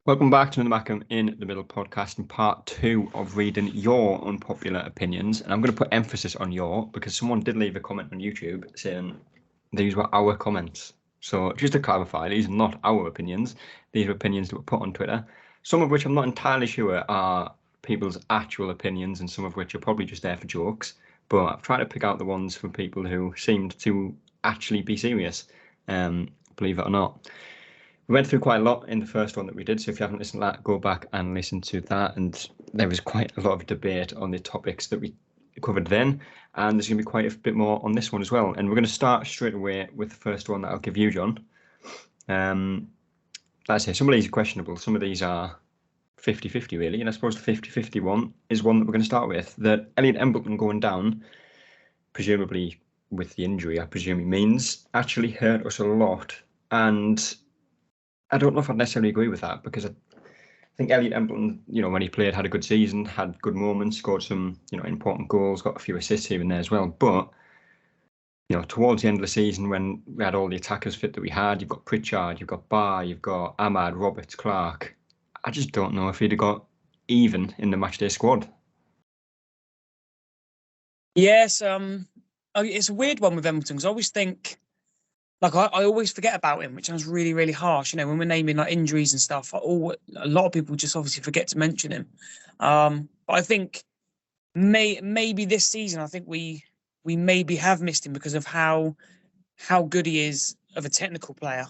Welcome back to another Mackem in the Middle podcast and part 2 of reading your unpopular opinions. And I'm going to put emphasis on your, because someone did leave a comment on YouTube saying these were our comments. So just to clarify, these are not our opinions. These are opinions that were put on Twitter, some of which I'm not entirely sure are people's actual opinions and some of which are probably just there for jokes. But I've tried to pick out the ones from people who seemed to actually be serious, believe it or not. We went through quite a lot in the first one that we did, so if you haven't listened to that, go back and listen to that. And there was quite a lot of debate on the topics that we covered then, and there's going to be quite a bit more on this one as well. And we're going to start straight away with the first one that I'll give you, John. Like I say, some of these are questionable, some of these are 50-50 really, and I suppose the 50-50 one is one that we're going to start with. That Elliot Embleton going down, presumably with the injury, I presume he means, actually hurt us a lot. And I don't know if I'd necessarily agree with that, because I think Elliot Embleton, when he played, had a good season, had good moments, scored some, important goals, got a few assists here and there as well. But, towards the end of the season, when we had all the attackers fit that we had, you've got Pritchard, you've got Barr, you've got Ahmad, Roberts, Clark. I just don't know if he'd have got even in the matchday squad. Yes, it's a weird one with Embleton, because I always think, I always forget about him, which sounds really, really harsh. When we're naming like injuries and stuff, a lot of people just obviously forget to mention him. But I think maybe this season, I think we maybe have missed him because of how good he is of a technical player.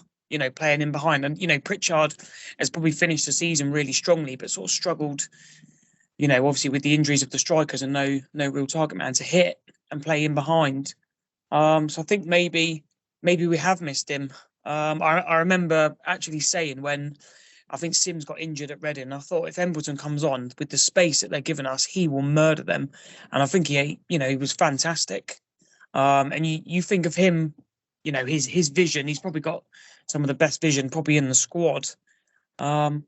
Playing in behind, and Pritchard has probably finished the season really strongly, but sort of struggled. Obviously with the injuries of the strikers and no real target man to hit and play in behind. So I think maybe we have missed him. I remember actually saying when I think Sims got injured at Reading, I thought if Embleton comes on with the space that they're giving us, he will murder them. And I think he was fantastic. And you think of him, his vision, he's probably got some of the best vision probably in the squad. And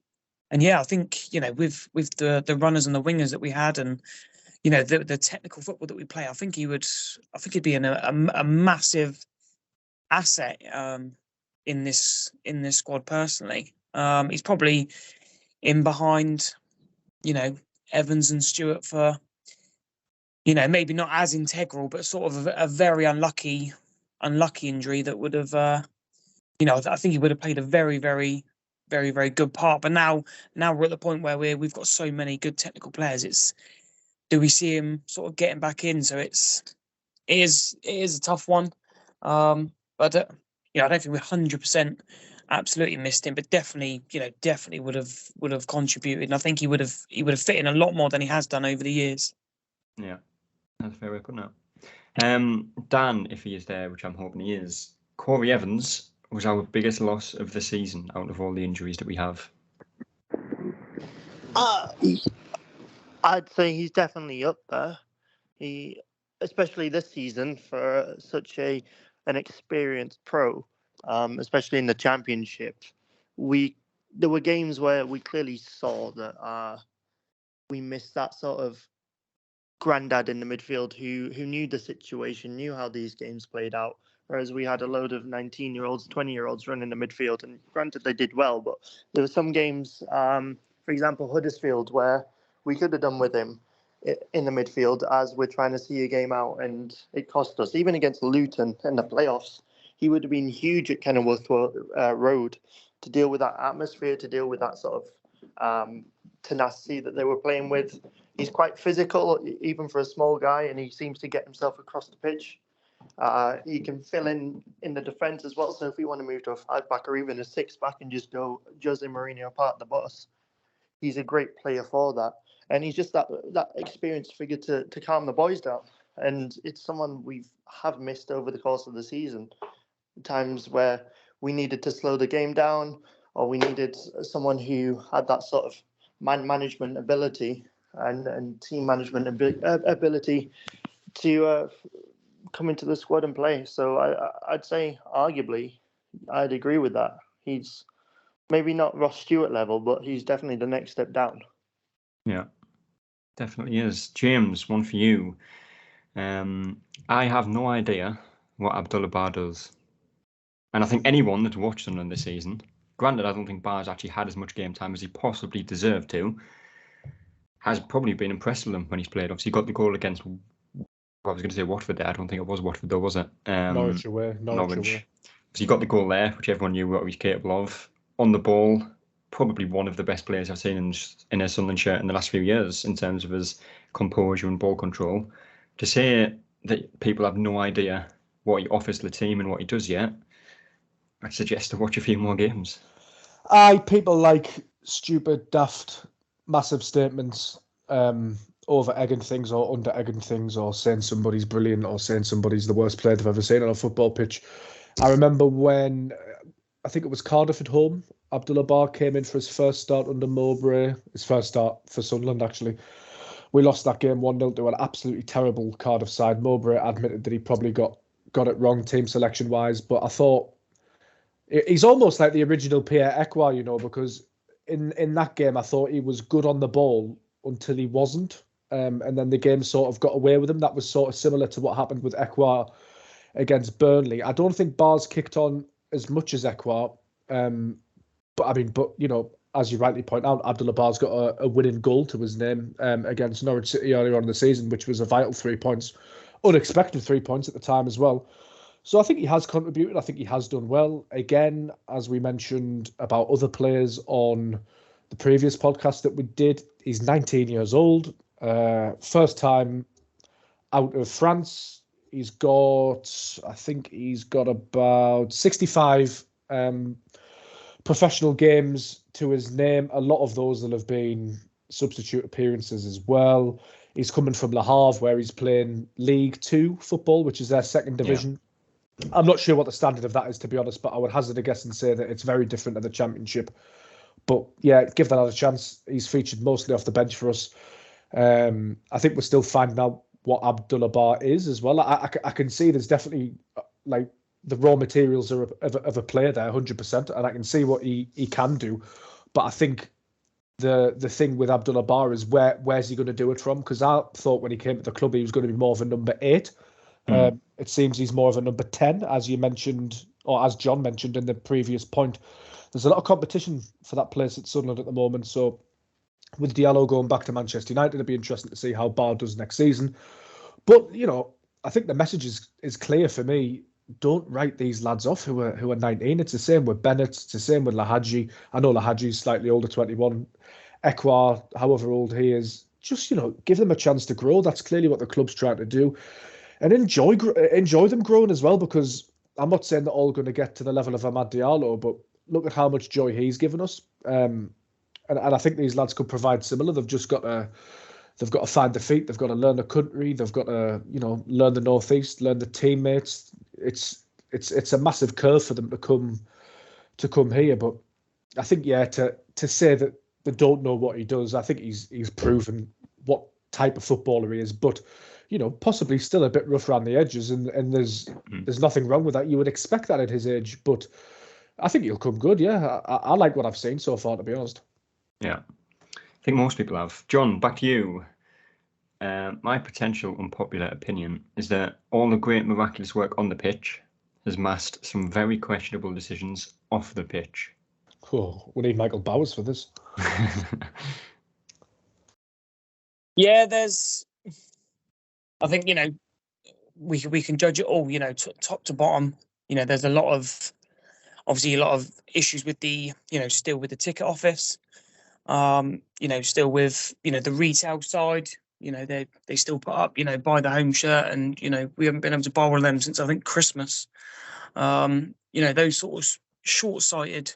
yeah, I think, with the runners and the wingers that we had and, the technical football that we play, I think he'd be a massive asset in this squad personally. He's probably in behind, Evans and Stewart for, maybe not as integral, but sort of a very unlucky injury that would have, I think he would have played a very, very, very, very good part. But now we're at the point where we've got so many good technical players. Do we see him sort of getting back in? So it is a tough one. But I don't think we 100% absolutely missed him, but definitely would have contributed. And I think he would have fit in a lot more than he has done over the years. Yeah, that's a fair way of putting it. Dan, if he is there, which I'm hoping he is, Corey Evans was our biggest loss of the season out of all the injuries that we have. I'd say he's definitely up there. He, especially this season, for such an experienced pro, especially in the championship, there were games where we clearly saw that we missed that sort of granddad in the midfield who knew the situation, knew how these games played out. Whereas we had a load of 19-year-olds, 20-year-olds running the midfield, and granted they did well, but there were some games, for example, Huddersfield, where we could have done with him in the midfield as we're trying to see a game out, and it cost us. Even against Luton in the playoffs, he would have been huge at Kenilworth Road to deal with that atmosphere, to deal with that sort of tenacity that they were playing with. He's quite physical, even for a small guy, and he seems to get himself across the pitch. He can fill in the defence as well. So if we want to move to a 5-back or even a 6-back and just go Jose Mourinho apart the bus, he's a great player for that. And he's just that experienced figure to calm the boys down. And it's someone we have missed over the course of the season. Times where we needed to slow the game down, or we needed someone who had that sort of man management ability and team management ability to come into the squad and play. So I'd say, arguably, I'd agree with that. He's maybe not Ross Stewart level, but he's definitely the next step down. Yeah, definitely is. James, one for you. I have no idea what Abdullah Bar does. And I think anyone that's watched Sunderland this season granted, I don't think Bar's actually had as much game time as he possibly deserved to, has probably been impressed with him when he's played. Obviously, he got the goal against, I was going to say Watford there. I don't think it was Watford though, was it? Norwich away. Norwich. So he got the goal there, which everyone knew what he was capable of. On the ball, probably one of the best players I've seen in a Sunderland shirt in the last few years in terms of his composure and ball control. To say that people have no idea what he offers to the team and what he does yet, I'd suggest to watch a few more games. People like stupid, daft, massive statements over egging things or under egging things, or saying somebody's brilliant or saying somebody's the worst player they've ever seen on a football pitch. I remember when, I think it was Cardiff at home, Abdullah Bar came in for his first start under Mowbray, his first start for Sunderland actually. We lost that game 1-0 to an absolutely terrible Cardiff side. Mowbray admitted that he probably got it wrong team selection wise, but I thought he's almost like the original Pierre Ekwa, you know, because in that game I thought he was good on the ball until he wasn't, and then the game sort of got away with him. That was sort of similar to what happened with Ekwa against Burnley. I don't think Bar's kicked on as much as Ekwa, but you know, as you rightly point out, Abdullah Bar's got a winning goal to his name against Norwich City earlier on in the season, which was a vital 3 points, unexpected 3 points at the time as well. So I think he has contributed. I think he has done well. Again, as we mentioned about other players on the previous podcast that we did, he's 19 years old. First time out of France. I think he's got about 65 professional games to his name. A lot of those will have been substitute appearances as well. He's coming from Le Havre, where he's playing League 2 football, which is their second division. Yeah. I'm not sure what the standard of that is, to be honest, but I would hazard a guess and say that it's very different to the Championship. But yeah, give that a chance. He's featured mostly off the bench for us. I think we're still finding out what Abdullah Bar is as well. I can see there's definitely like the raw materials of a player there, 100%, and I can see what he can do. But I think the thing with Abdullah Bar is where's he going to do it from? Because I thought when he came to the club he was going to be more of a number 8. It seems he's more of a number 10, as you mentioned, or as John mentioned in the previous point. There's a lot of competition for that place at Sunderland at the moment. So with Diallo going back to Manchester United, it'll be interesting to see how Bar does next season. But, you know, I think the message is clear for me. Don't write these lads off who are 19. It's the same with Bennett. It's the same with Lahadji. I know Lahadji's slightly older, 21. Ekwa, however old he is, just, you know, give them a chance to grow. That's clearly what the club's trying to do. And enjoy them growing as well, because I'm not saying they're all going to get to the level of Amad Diallo, but look at how much joy he's given us. And I think these lads could provide similar. They've just got to find their feet. They've got to learn the country. They've got to, you know, learn the Northeast, learn the teammates. It's a massive curve for them to come here. But I think, yeah, to say that they don't know what he does, I think he's proven what type of footballer he is. But, you know, possibly still a bit rough around the edges, and there's nothing wrong with that. You would expect that at his age, but I think he'll come good. Yeah, I like what I've seen so far, to be honest. Yeah, I think most people have. John, back to you. My potential unpopular opinion is that all the great miraculous work on the pitch has masked some very questionable decisions off the pitch. Oh, we need Michael Bowers for this. Yeah, I think, you know, we can judge it all, you know, top to bottom. You know, there's obviously a lot of issues with still with the ticket office. You know, still with, you know, the retail side. You know, they still put up, you know, buy the home shirt, and, you know, we haven't been able to buy one of them since I think Christmas. You know, those sort of short-sighted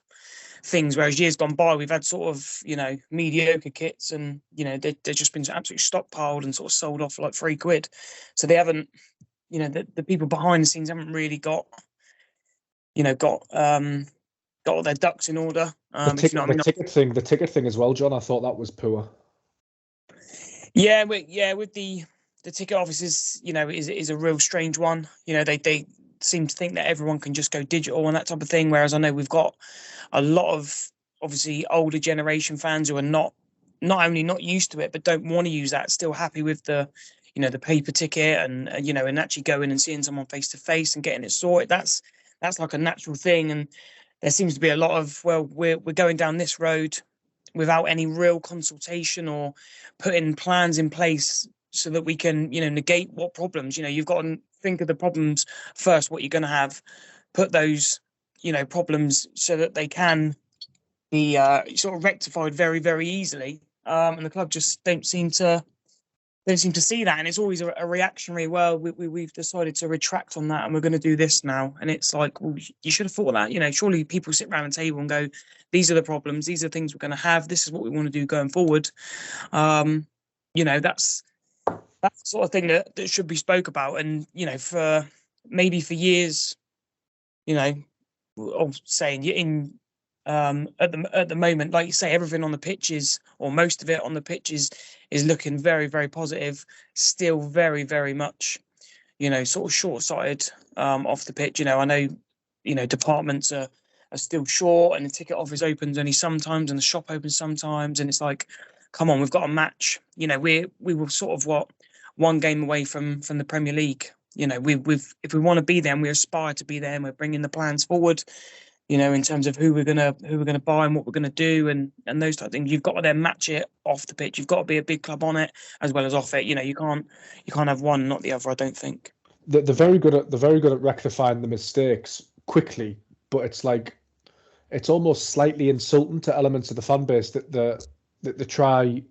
things, whereas years gone by we've had sort of, you know, mediocre kits, and, you know, they've just been absolutely stockpiled and sort of sold off for like £3. So they haven't, you know, the people behind the scenes haven't really got all their ducks in order. The ticket thing as well, John, I thought that was poor. Yeah, with the ticket office is, you know, is a real strange one. You know, they seem to think that everyone can just go digital and that type of thing, whereas I know we've got a lot of obviously older generation fans who are not only not used to it, but don't want to use that, still happy with the, you know, the paper ticket, and you know, and actually going and seeing someone face to face and getting it sorted. That's like a natural thing, and there seems to be a lot of, well, we're going down this road without any real consultation or putting plans in place so that we can, negate what problems. You've got to think of the problems first, what you're going to have, put those, problems so that they can be sort of rectified very, very easily. And the club just don't seem to see that, and it's always a reactionary. Well, we've decided to retract on that, and we're going to do this now. And it's like, well, you should have thought of that. Surely people sit around the table and go, these are the problems, these are the things we're going to have, this is what we want to do going forward. That's the sort of thing that should be spoke about. And for years, of saying in at the moment, like you say, everything on the pitches, or most of it on the pitches, is looking very, very positive. Still very, very much, sort of short-sighted off the pitch. I know, departments are still short, and the ticket office opens only sometimes, and the shop opens sometimes, and it's like, come on, we've got a match. We were sort of one game away from the Premier League. We've if we want to be there, and we aspire to be there, and we're bringing the plans forward, in terms of who we're gonna buy and what we're gonna do, and those type of things. You've got to then match it off the pitch. You've got to be a big club on it as well as off it. You can't have one, not the other, I don't think. They're very good at rectifying the mistakes quickly, but it's almost slightly insulting to elements of the fan base that they try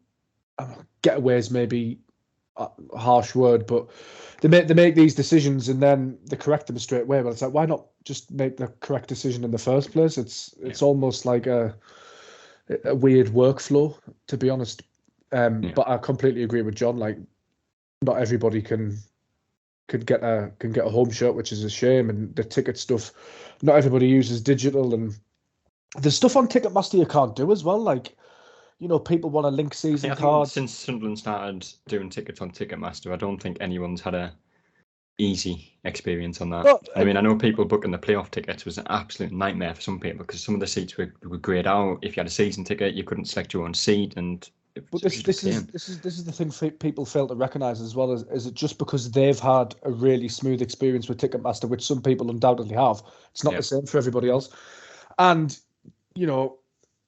getaways, maybe a harsh word, but they make these decisions and then they correct them straight away. But it's like, why not just make the correct decision in the first place? It's almost like a weird workflow, to be honest. But I completely agree with John. Like, not everybody can get a home shirt, which is a shame. And the ticket stuff, not everybody uses digital, and there's stuff on Ticketmaster you can't do as well. Like, people want to link season cards. Since Sunderland started doing tickets on Ticketmaster, I don't think anyone's had a easy experience on that. Well, I mean, I know people booking the playoff tickets was an absolute nightmare for some people, because some of the seats were grayed out. If you had a season ticket, you couldn't select your own seat, and but this is the thing people fail to recognise as well, is it just because they've had a really smooth experience with Ticketmaster, which some people undoubtedly have, it's not the same for everybody else. And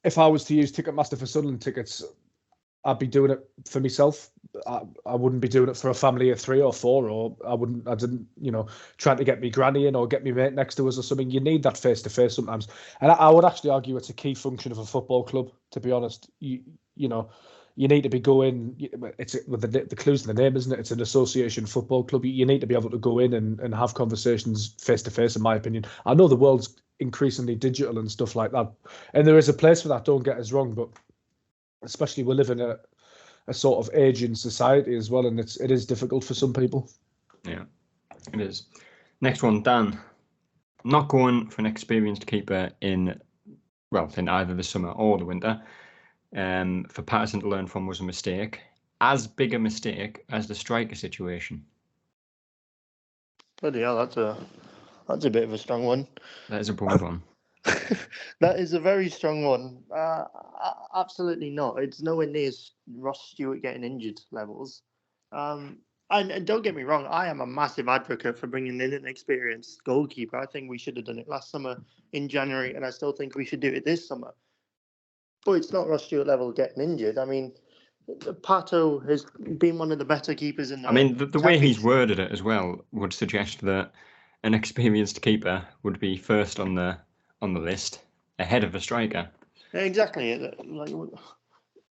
if I was to use Ticketmaster for Sunderland tickets, I'd be doing it for myself. I wouldn't be doing it for a family of 3 or 4, or I didn't, trying to get me granny in or get me mate next to us or something. You need that face to face sometimes. And I would actually argue it's a key function of a football club, to be honest. You need to be going, it's with the clues in the name, isn't it? It's an association football club. You need to be able to go in and have conversations face to face, in my opinion. I know the world's increasingly digital and stuff like that, and there is a place for that, don't get us wrong, but especially we live in a sort of aging society as well, and it is difficult for some people. Yeah, it is. Next one, Dan. Not going for an experienced keeper in either the summer or the winter, for Patterson to learn from was a mistake. As big a mistake as the striker situation. Bloody hell, that's a bit of a strong one. That is a broad one. That is a very strong one. Absolutely not. It's nowhere near Ross Stewart getting injured levels. And don't get me wrong, I am a massive advocate for bringing in an experienced goalkeeper. I think we should have done it last summer in January, and I still think we should do it this summer. But it's not Ross Stewart level getting injured. I mean, Pato has been one of the better keepers in the... I mean, the way he's worded it as well would suggest that an experienced keeper would be first on the list, ahead of a striker. Exactly. Like,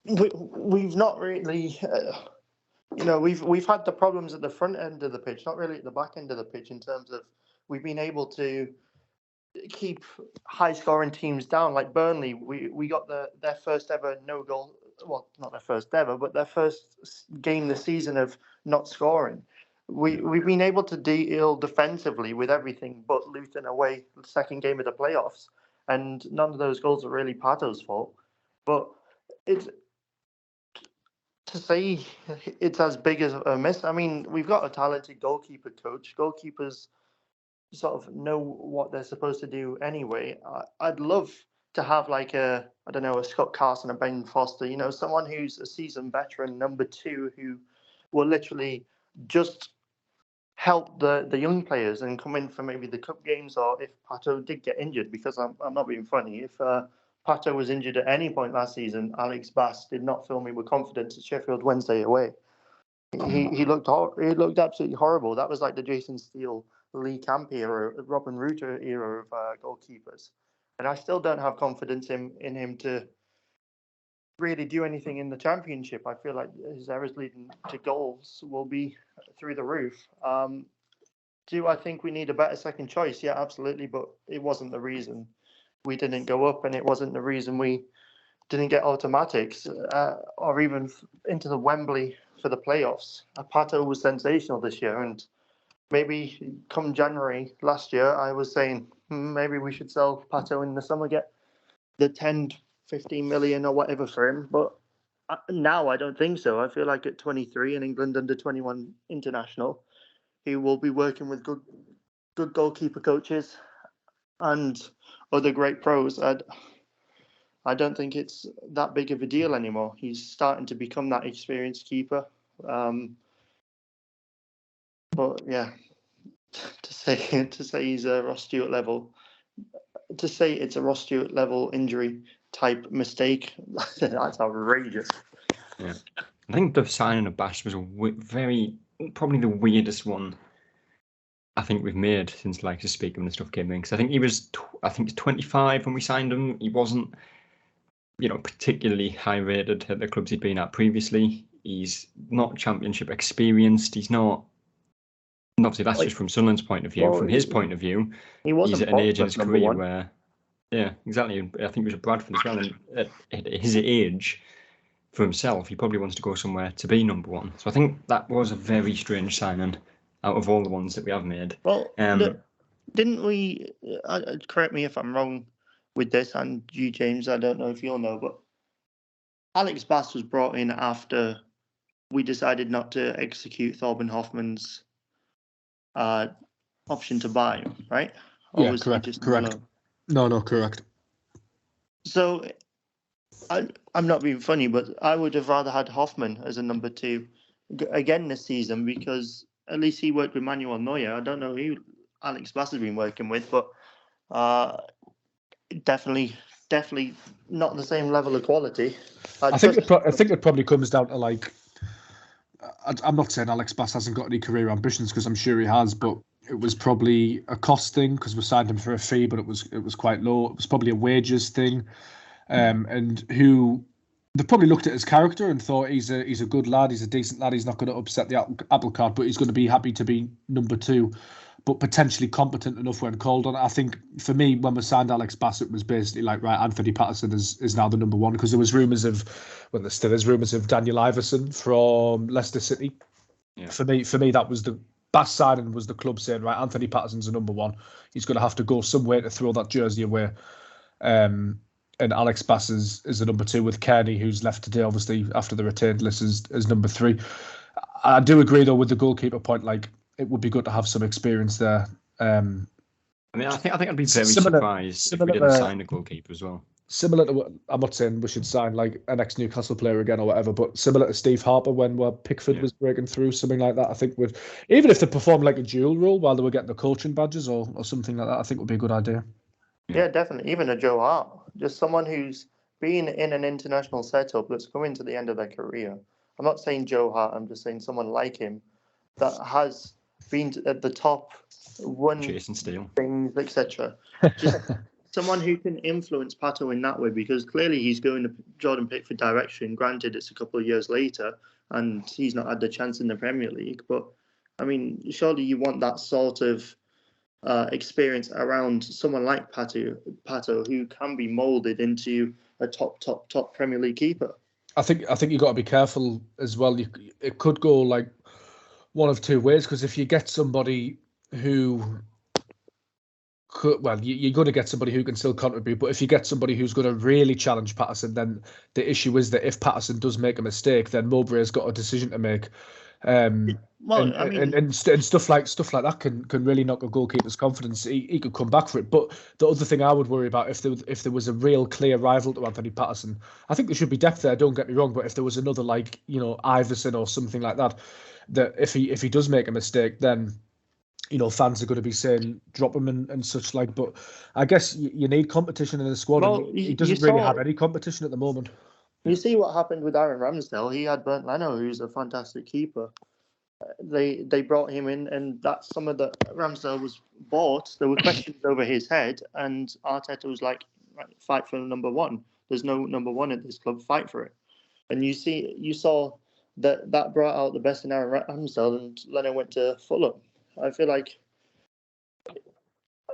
we've not really, we've had the problems at the front end of the pitch, not really at the back end of the pitch, in terms of we've been able to keep high-scoring teams down. Like Burnley, we got their first ever no goal. Well, not their first ever, but their first game this season of not scoring. We've been able to deal defensively with everything but Luton away, the second game of the playoffs, and none of those goals are really Pato's fault. But it's to say it's as big as a miss. I mean, we've got a talented goalkeeper coach. Goalkeepers sort of know what they're supposed to do anyway. I'd love to have like a Scott Carson, a Ben Foster, someone who's a seasoned veteran, number 2, who will literally just help the young players and come in for maybe the cup games, or if Pato did get injured, because I'm not being funny. If Pato was injured at any point last season, Alex Bass did not fill me with confidence at Sheffield Wednesday away. He looked absolutely horrible. That was like the Jason Steele, Lee Camp era, Robin Reuter era of goalkeepers. And I still don't have confidence in him to really do anything in the Championship. I feel like his errors leading to goals will be through the roof. Do I think we need a better second choice? Yeah, absolutely. But it wasn't the reason we didn't go up, and it wasn't the reason we didn't get automatics or even into the Wembley for the playoffs. Pato was sensational this year, and maybe come January last year, I was saying maybe we should sell Pato in the summer, get the 10, 15 million or whatever for him. But now I don't think so. I feel like at 23 in England under 21 international, he will be working with good goalkeeper coaches and other great pros. I don't think it's that big of a deal anymore. He's starting to become that experienced keeper. But yeah, to say he's a Ross Stewart level, to say it's a Ross Stewart level injury type mistake, that's outrageous. Yeah, I think the signing of Bash was probably the weirdest one I think we've made since like the Speaker and stuff came in. Because I think he's 25 when we signed him. He wasn't, particularly high rated at the clubs he'd been at previously. He's not Championship experienced. He's not. And obviously, that's just from Sunderland's point of view. From his point of view, he's at an age in his career where, yeah, exactly. I think it was at Bradford as well. And at his age, for himself, he probably wants to go somewhere to be number one. So I think that was a very strange signing out of all the ones that we have made. Well, didn't we? Correct me if I'm wrong with this, and you, James, I don't know if you'll know, but Alex Bass was brought in after we decided not to execute Thorben Hoffman's option to buy him, right? Or yeah, correct. No, correct. So I'm not being funny, but I would have rather had Hoffman as a number 2 again this season, because at least he worked with Manuel Neuer. I don't know who Alex Bass has been working with, but definitely not the same level of quality. I think it probably comes down to like, I'm not saying Alex Bass hasn't got any career ambitions, because I'm sure he has, but it was probably a cost thing because we signed him for a fee, but it was quite low. It was probably a wages thing, and who they probably looked at his character and thought he's a good lad, he's a decent lad, he's not going to upset the apple cart, but he's going to be happy to be number 2, but potentially competent enough when called on. I think for me, when we signed Alex Bass, it was basically like, right, Anthony Patterson is now the number 1, because there was rumours of, well, there still is rumours of Daniel Iverson from Leicester City. Yeah. For me, that was the Bass signing, was the club saying, right, Anthony Patterson's the number 1. He's going to have to go somewhere to throw that jersey away. And Alex Bass is the number 2, with Kearney, who's left today, obviously, after the retained list, as number 3. I do agree, though, with the goalkeeper point. Like, it would be good to have some experience there. I think I'd be very surprised if we didn't sign a goalkeeper as well. Similar to what, I'm not saying we should sign like an ex-Newcastle player again or whatever, but similar to Steve Harper when Pickford was breaking through, something like that. I think would, even if they performed like a dual role while they were getting the coaching badges or something like that, I think would be a good idea. Yeah, definitely. Even a Joe Hart, just someone who's been in an international setup that's coming to the end of their career. I'm not saying Joe Hart, I'm just saying someone like him that has been at the top, won Jason Steele things, etc. Just someone who can influence Pato in that way, because clearly he's going to Jordan Pickford direction. Granted, it's a couple of years later and he's not had the chance in the Premier League, but I mean, surely you want that sort of experience around someone like Pato, who can be moulded into a top Premier League keeper. I think you got to be careful as well. It could go like one of two ways, because if you get somebody who you're going to get somebody who can still contribute, but if you get somebody who's going to really challenge Patterson, then the issue is that if Patterson does make a mistake, then Mowbray has got a decision to make. And stuff like that can really knock a goalkeeper's confidence. He could come back for it. But the other thing I would worry about, if there was a real clear rival to Anthony Patterson, I think there should be depth there, don't get me wrong, but if there was another, like, Iverson or something like that, that if he does make a mistake, then fans are going to be saying drop him and such like. But I guess you need competition in the squad. Well, and he doesn't really have any competition at the moment. You see what happened with Aaron Ramsdale. He had Bernd Leno, who's a fantastic keeper. They brought him in, and that summer that Ramsdale was bought, there were questions over his head, and Arteta was like, right, fight for number one. There's no number one at this club, fight for it. And you saw that brought out the best in Aaron Ramsdale, and Leno went to Fulham. I feel like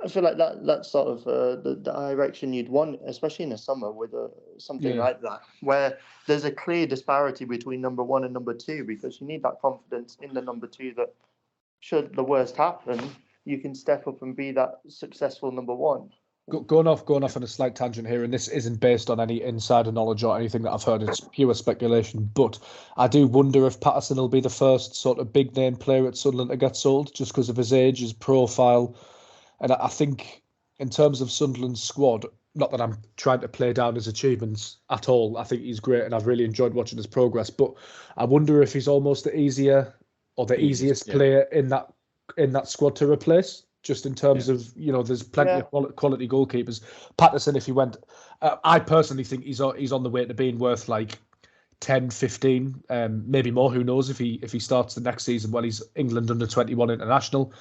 that's sort of the direction you'd want, especially in the summer with something like that, where there's a clear disparity between number one and number two, because you need that confidence in the number two that should the worst happen, you can step up and be that successful number one. Going off on a slight tangent here, and this isn't based on any insider knowledge or anything that I've heard, it's pure speculation, but I do wonder if Patterson will be the first sort of big name player at Sunderland to get sold, just because of his age, his profile. And I think in terms of Sunderland's squad, not that I'm trying to play down his achievements at all, I think he's great and I've really enjoyed watching his progress, but I wonder if he's almost the easiest player in that squad to replace. Just in terms of, there's plenty of quality goalkeepers. Patterson, if he went, I personally think he's on the way to being worth like 10, 15, maybe more. Who knows if he starts the next season while he's England under-21 international.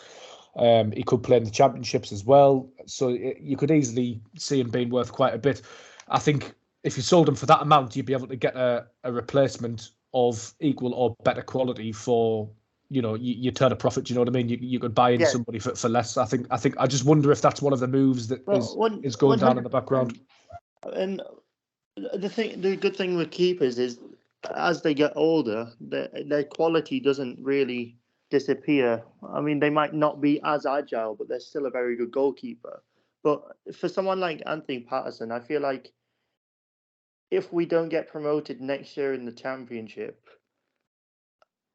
He could play in the championships as well. So you could easily see him being worth quite a bit. I think if you sold him for that amount, you'd be able to get a replacement of equal or better quality for... you turn a profit. You know what I mean? You could buy in somebody for less. I think. I just wonder if that's one of the moves that is going down in the background. And the good thing with keepers is, as they get older, their quality doesn't really disappear. I mean, they might not be as agile, but they're still a very good goalkeeper. But for someone like Anthony Patterson, I feel like if we don't get promoted next year in the Championship,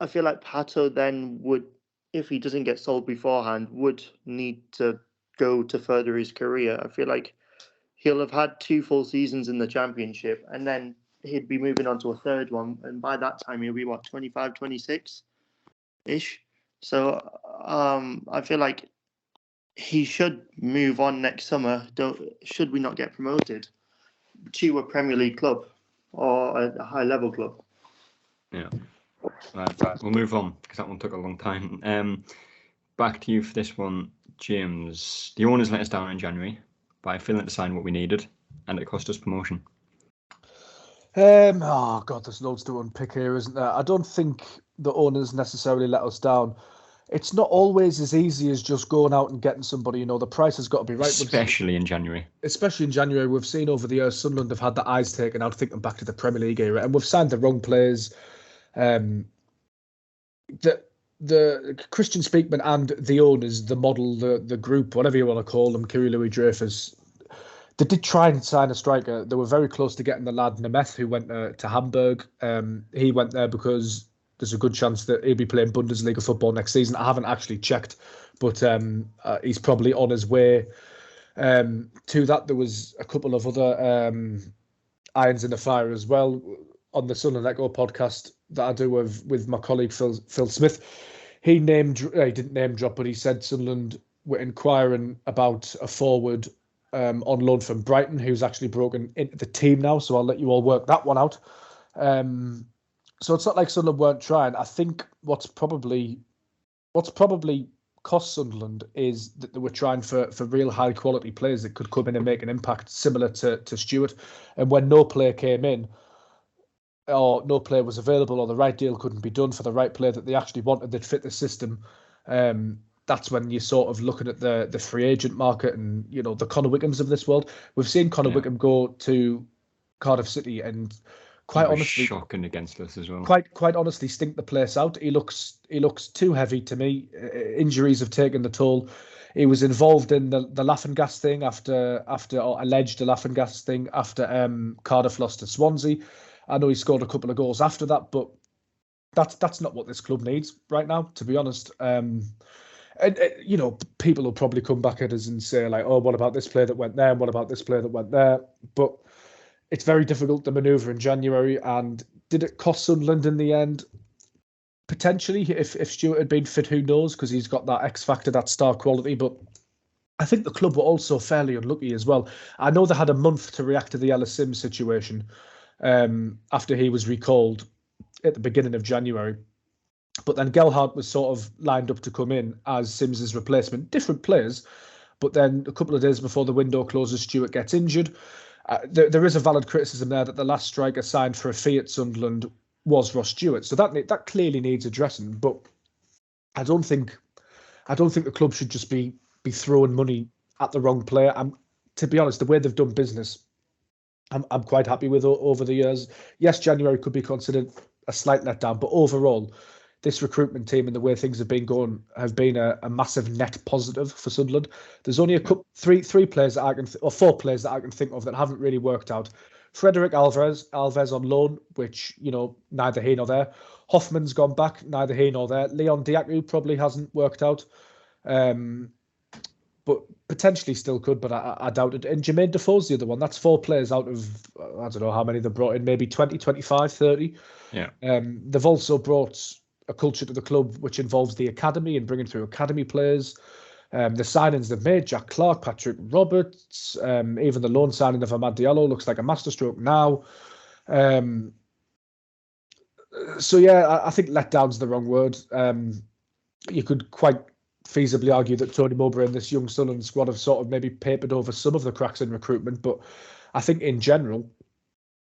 I feel like Pato then would, if he doesn't get sold beforehand, would need to go to further his career. I feel like he'll have had 2 full seasons in the Championship, and then he'd be moving on to a third one. And by that time, he'll be, 25, 26-ish? So I feel like he should move on next summer, should we not get promoted, to a Premier League club or a high-level club. Yeah. Right. We'll move on because that one took a long time. Back to you for this one, James. The owners let us down in January by failing to sign what we needed, and it cost us promotion. Oh God, there's loads to unpick here, isn't there? I don't think the owners necessarily let us down. It's not always as easy as just going out and getting somebody. The price has got to be right. Especially in January. We've seen over the years Sunderland have had the eyes taken out, thinking back to the Premier League era, and we've signed the wrong players. The Christian Speakman and the owners, the model, the group, whatever you want to call them, Kiri Louis-Dreyfus, they did try and sign a striker. They were very close to getting the lad Nemeth, who went to Hamburg. He went there because there's a good chance that he'll be playing Bundesliga football next season. I haven't actually checked, but he's probably on his way to that. There was a couple of other irons in the fire as well on the Sunderland Echo podcast that I do with my colleague Phil Smith. He didn't name drop, but he said Sunderland were inquiring about a forward on loan from Brighton, who's actually broken into the team now. So I'll let you all work that one out. So it's not like Sunderland weren't trying. I think what's probably cost Sunderland is that they were trying for real high quality players that could come in and make an impact, similar to Stewart. And when no player came in, or no player was available, or the right deal couldn't be done for the right player that they actually wanted that fit the system, that's when you're sort of looking at the free agent market and, the Connor Wickhams of this world. We've seen Connor Wickham go to Cardiff City and quite honestly shocking against us as well. Quite honestly, stink the place out. He looks too heavy to me. Injuries have taken the toll. He was involved in the laughing gas thing after or alleged laughing gas thing after Cardiff lost to Swansea. I know he scored a couple of goals after that, but that's not what this club needs right now, to be honest. And people will probably come back at us and say like, oh, what about this player that went there? And what about this player that went there? But it's very difficult to manoeuvre in January. And did it cost Sunderland in the end? Potentially, if Stuart had been fit, who knows? Because he's got that X factor, that star quality. But I think the club were also fairly unlucky as well. I know they had a month to react to the Ellis Sims situation after he was recalled at the beginning of January. But then Gelhardt was sort of lined up to come in as Sims's replacement. Different players. But then a couple of days before the window closes, Stuart gets injured. There is a valid criticism there that the last striker signed for a fee at Sunderland was Ross Stewart. So that clearly needs addressing. But I don't think the club should just be throwing money at the wrong player. To be honest, the way they've done business, I'm quite happy with over the years. Yes, January could be considered a slight letdown, but overall, this recruitment team and the way things have been going have been a massive net positive for Sunderland. There's only three players that I can or four players that I can think of that haven't really worked out. Frederick Alves on loan, which neither here nor there. Hoffman's gone back, neither here nor there. Leon Diaku probably hasn't worked out, but potentially still could, but I doubt it. And Jermaine Defoe's the other one. That's four players out of I don't know how many they brought in, maybe 20, 25, 30. Yeah. They've also brought a culture to the club which involves the academy and bringing through academy players. The signings they've made, Jack Clark, Patrick Roberts, even the loan signing of Ahmad Diallo looks like a masterstroke now. So yeah, I think letdown's the wrong word. You could quite feasibly argue that Tony Mowbray and this young Sunderland squad have sort of maybe papered over some of the cracks in recruitment, but I think in general,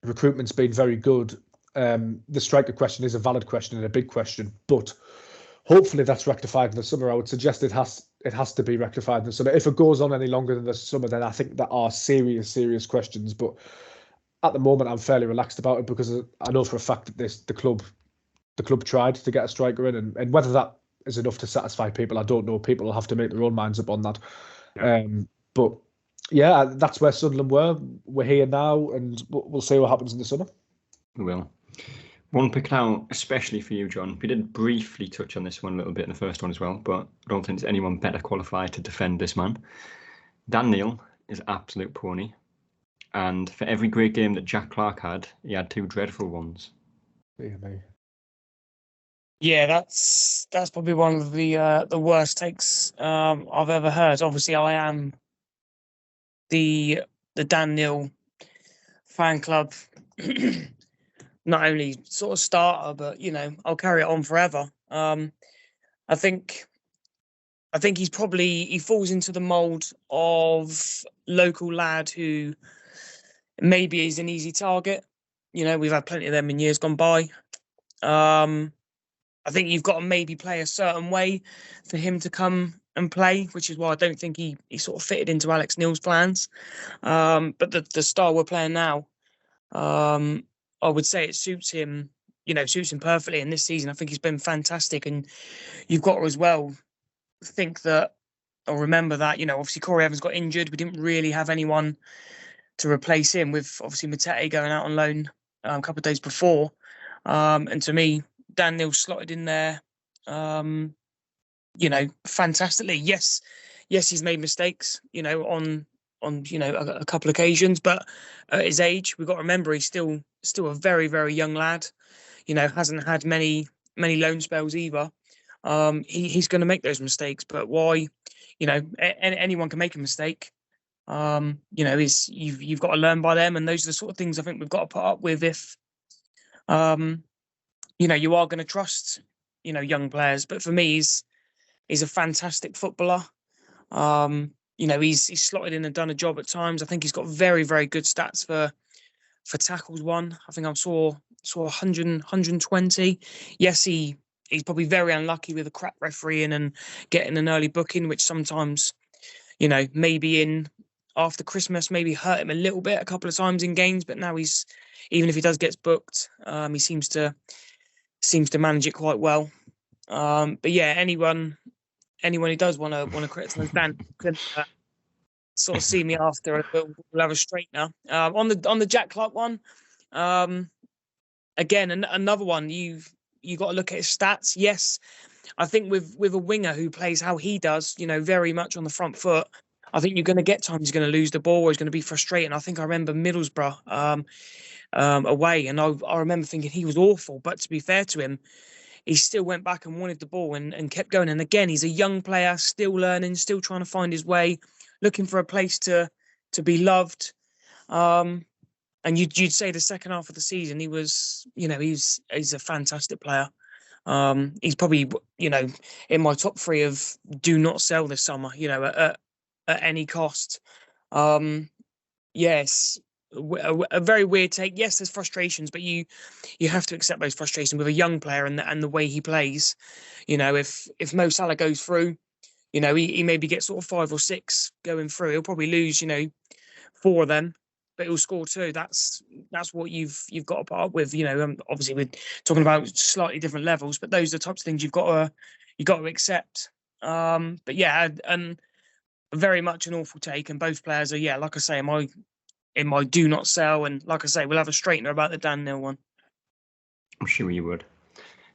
recruitment's been very good. The striker question is a valid question and a big question, but hopefully that's rectified in the summer. I would suggest it has to be rectified in the summer. If it goes on any longer than the summer, then I think there are serious questions. But at the moment, I'm fairly relaxed about it because I know for a fact that the club tried to get a striker in, and whether that is enough to satisfy people, I don't know. People will have to make their own minds up on that. Yeah. But yeah, that's where Sunderland were. We're here now, and we'll see what happens in the summer. We will. One pick now, especially for you, John. We did briefly touch on this one a little bit in the first one as well, but I don't think there's anyone better qualified to defend this man. Dan Neil is absolute pony. And for every great game that Jack Clark had, he had two dreadful ones. Yeah, that's probably one of the worst takes I've ever heard. Obviously, I am the Dan Neil fan club. Not only sort of starter, but I'll carry it on forever. I think he falls into the mold of local lad who maybe is an easy target. We've had plenty of them in years gone by. I think you've got to maybe play a certain way for him to come and play, which is why I don't think he sort of fitted into Alex Neil's plans. But the style we're playing now, I would say it suits him perfectly. And this season, I think he's been fantastic. And you've got to as well think that, or remember that, obviously Corey Evans got injured. We didn't really have anyone to replace him, with obviously Matete going out on loan a couple of days before. And to me, Dan Neil slotted in there, fantastically. Yes, he's made mistakes, on a couple of occasions, but at his age, we've got to remember he's still a very, very young lad. Hasn't had many loan spells either. He's going to make those mistakes, but why? Anyone can make a mistake. Is you've got to learn by them, and those are the sort of things I think we've got to put up with if you are going to trust young players. But for me, he's a fantastic footballer. He's slotted in and done a job at times. I think he's got very, very good stats for tackles won. I think I saw 100, 120. Yes, he's probably very unlucky with a crap refereeing and getting an early booking, which sometimes, maybe in after Christmas, maybe hurt him a little bit a couple of times in games. But now even if he does get booked, he seems to manage it quite well. But yeah, anyone who does want to criticise Dan can sort of see me after. We'll have a straightener. On the Jack Clark one, again another one. You've got to look at his stats. Yes, I think with a winger who plays how he does, very much on the front foot, I think you're going to get times he's going to lose the ball or he's going to be frustrating. I think I remember Middlesbrough away, and I remember thinking he was awful. But to be fair to him, he still went back and wanted the ball and kept going. And again, he's a young player, still learning, still trying to find his way, looking for a place to be loved. And you'd say the second half of the season, he was, he's a fantastic player. He's probably, in my top 3 of do not sell this summer, at any cost. Yes, a very weird take. Yes, there's frustrations, but you have to accept those frustrations with a young player and the way he plays. If Mo Salah goes through, he maybe gets sort of 5 or 6 going through. He'll probably lose, 4 of them, but he'll score 2. That's what you've got to put up with. Obviously we're talking about slightly different levels, but those are the types of things you've got to accept. But yeah, and very much an awful take, and both players are, like I say, in my do not sell, and like I say, we'll have a straightener about the Dan Neil one. I'm sure you would.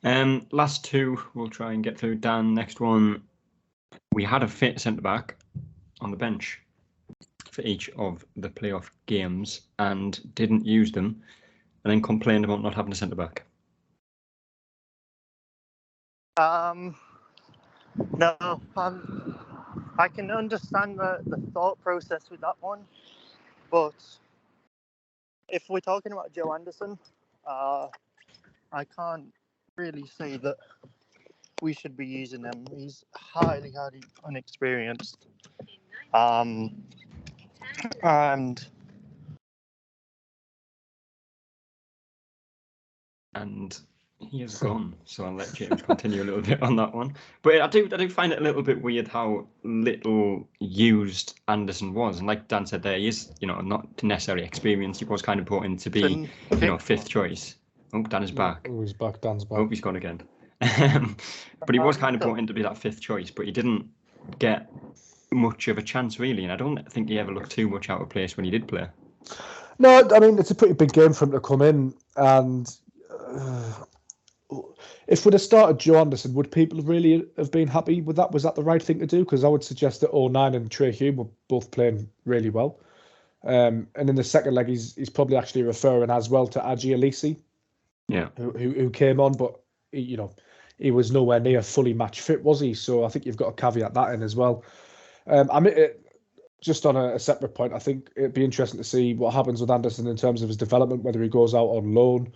Last 2 we'll try and get through. Dan, next one. We had a fit centre back on the bench for each of the playoff games and didn't use them, and then complained about not having a centre back. No, I can understand the thought process with that one, but if we're talking about Joe Anderson, I can't really say that we should be using him. He's highly inexperienced. And he is gone, so I'll let James continue a little bit on that one. But I do find it a little bit weird how little used Anderson was, and like Dan said, there he is, not necessarily experienced. He was kind of brought in to be, 5th choice. Oh, Dan is back. Oh, he's back. Dan's back. Oh, he's gone again. But he was kind of brought in to be that 5th choice, but he didn't get much of a chance really, and I don't think he ever looked too much out of place when he did play. No, I mean, it's a pretty big game for him to come in, and if we'd have started Joe Anderson, would people really have been happy with that? Was that the right thing to do? Because I would suggest that O'Nien and Trey Hume were both playing really well. And in the second leg, he's probably actually referring as well to Aji Alisi, who came on, but he was nowhere near fully match fit, was he? So I think you've got to caveat that in as well. Just on a separate point, I think it'd be interesting to see what happens with Anderson in terms of his development, whether he goes out on loan.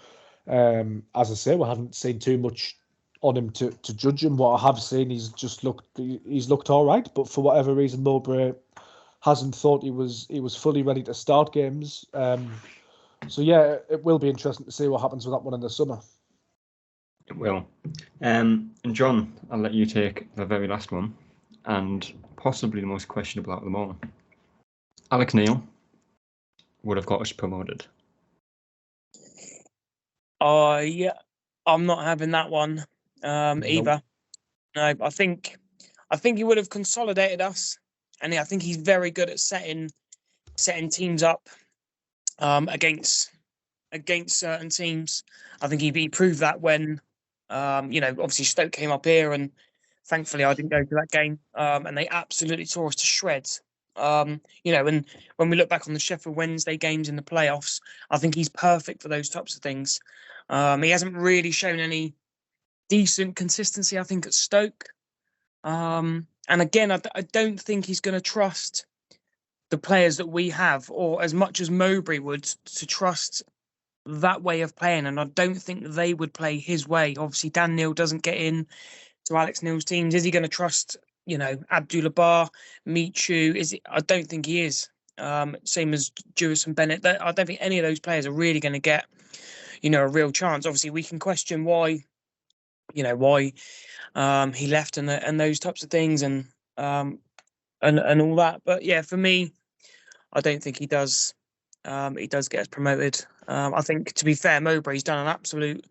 As I say, we haven't seen too much on him to judge him. What I have seen, he's looked all right, but for whatever reason, Mowbray hasn't thought he was fully ready to start games. So yeah, it will be interesting to see what happens with that one in the summer. It will. And John, I'll let you take the very last one, and possibly the most questionable out of them all. Alex Neil would have got us promoted. Yeah, I'm not having that one either. No, I think he would have consolidated us, and I think he's very good at setting teams up against certain teams. I think he proved that when obviously Stoke came up here, and thankfully I didn't go to that game, and they absolutely tore us to shreds. And when we look back on the Sheffield Wednesday games in the playoffs, I think he's perfect for those types of things. He hasn't really shown any decent consistency, I think, at Stoke. And again, I don't think he's going to trust the players that we have, or as much as Mowbray would, to trust that way of playing. And I don't think they would play his way. Obviously, Dan Neil doesn't get in to Alex Neil's teams. Is he going to trust, Abdullah Bar, Michu? I don't think he is. Same as Jewis and Bennett. I don't think any of those players are really going to get, a real chance. Obviously, we can question why he left and those types of things and all that. But yeah, for me, I don't think he does. He does get us promoted. I think, to be fair, Mowbray's done an absolute,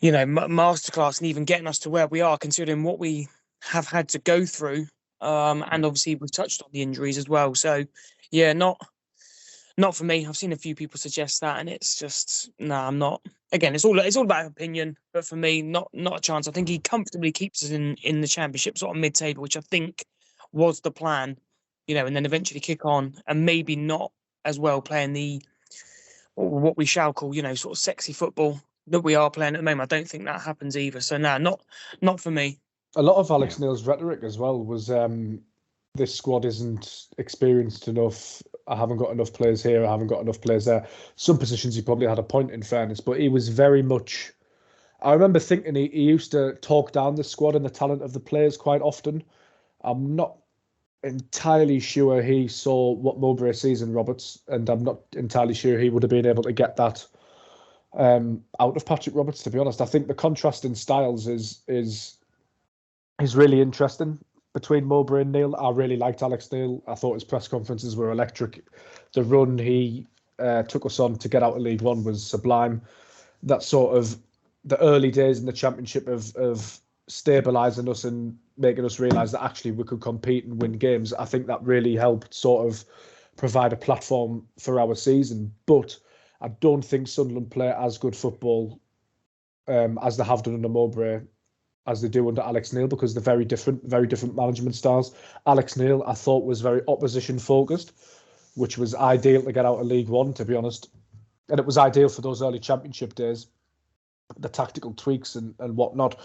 masterclass in even getting us to where we are, considering what we have had to go through. And obviously we've touched on the injuries as well. So yeah, not for me. I've seen a few people suggest that, and it's just I'm not. Again, it's all about opinion, but for me, not a chance. I think he comfortably keeps us in the Championship, sort of mid-table, which I think was the plan, and then eventually kick on, and maybe not as well playing the what we shall call, sort of sexy football. that we are playing at the moment. I don't think that happens either. So no, not for me. A lot of Alex Neil's rhetoric as well was this squad isn't experienced enough. I haven't got enough players here. I haven't got enough players there. Some positions he probably had a point, in fairness, but he was very much. I remember thinking he used to talk down the squad and the talent of the players quite often. I'm not entirely sure he saw what Mowbray sees in Roberts, and I'm not entirely sure he would have been able to get that out of Patrick Roberts, to be honest. I think the contrast in styles is really interesting between Mowbray and Neil. I really liked Alex Neil. I thought his press conferences were electric. The run he took us on to get out of League One was sublime. That sort of the early days in the Championship of stabilising us and making us realise that actually we could compete and win games, I think that really helped sort of provide a platform for our season. But I don't think Sunderland play as good football as they have done under Mowbray as they do under Alex Neil, because they're very different management styles. Alex Neil, I thought, was very opposition focused, which was ideal to get out of League One, to be honest. And it was ideal for those early Championship days, the tactical tweaks and whatnot.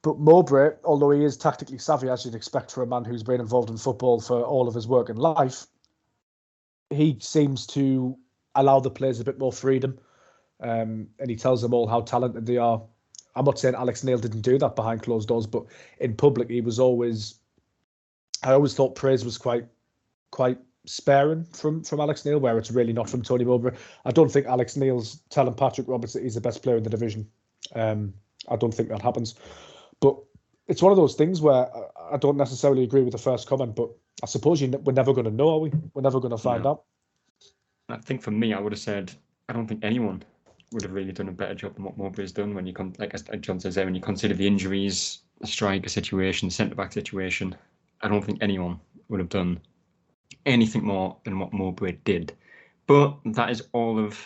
But Mowbray, although he is tactically savvy, as you'd expect for a man who's been involved in football for all of his working life, he seems to allow the players a bit more freedom, and he tells them all how talented they are. I'm not saying Alex Neil didn't do that behind closed doors, but in public he was always. I always thought praise was quite sparing from Alex Neil, where it's really not from Tony Mowbray. I don't think Alex Neil's telling Patrick Roberts that he's the best player in the division. I don't think that happens. But it's one of those things where I don't necessarily agree with the first comment, but I suppose we're never going to know, are we? We're never going to find out. I think for me, I would have said, I don't think anyone would have really done a better job than what Mowbray's done when you like as John says there, when you consider the injuries, the striker situation, centre-back situation. I don't think anyone would have done anything more than what Mowbray did. But that is all of,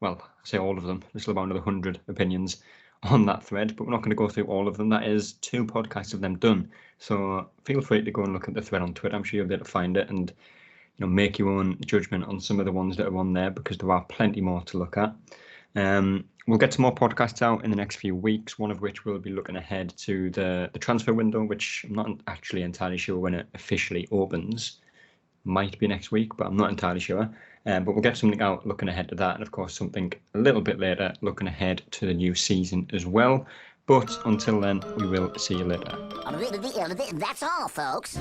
well, I say all of them. There's still about another 100 opinions on that thread, but we're not going to go through all of them. That is 2 podcasts of them done. So feel free to go and look at the thread on Twitter. I'm sure you'll be able to find it and make your own judgment on some of the ones that are on there, because there are plenty more to look at. We'll get some more podcasts out in the next few weeks, one of which we'll be looking ahead to the transfer window, which I'm not actually entirely sure when it officially opens. Might be next week, but I'm not entirely sure. But we'll get something out looking ahead to that, and of course something a little bit later looking ahead to the new season as well. But until then, we will see you later. That's all, folks.